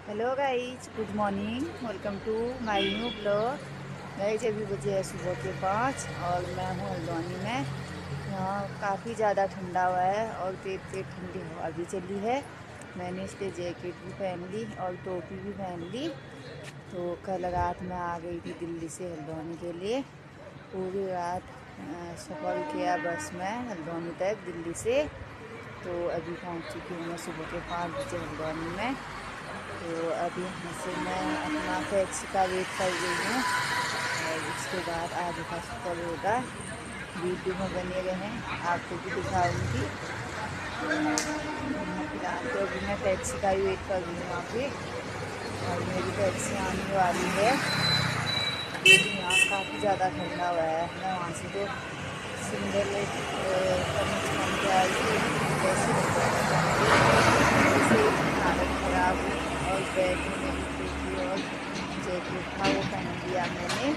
Hello guys, good morning. Welcome to my new blog. Guys अभी बजे है सुबह के 5 और मैं हूँ हल्द्वानी में। यहाँ काफ़ी ज़्यादा ठंडा हुआ है और तेज तेज ठंडी हवा भी चली है। मैंने इसलिए जैकेट भी पहन ली और टोपी भी पहन ली। तो कल रात में आ गई थी दिल्ली से हल्द्वानी के लिए। पूरी रात सफ़र किया बस में हल्द्वानी तक दिल्ली से। तो अभी पहुँच चुकी हूँ मैं सुबह के 5 बजे हल्द्वानी में। तो अभी यहाँ से मैं अपना टैक्सी का वेट कर रही हूँ और उसके बाद आगे का सफ़र होगा। वीडियो में बने रहें, आपको भी दिखाऊंगी। यहाँ फिलहाल तो अभी मैं टैक्सी का ही वेट कर रही हूँ वहाँ पे और मेरी टैक्सी आने वाली है। लेकिन यहाँ काफ़ी ज़्यादा ठंडा हुआ है। मैं वहाँ से तो सिंगल कमीज पहन के आई थी, वैसे से हालत ख़राब हुई और बैग में मेरी टोपी और जैकेट था वो पहन लिया मैंने।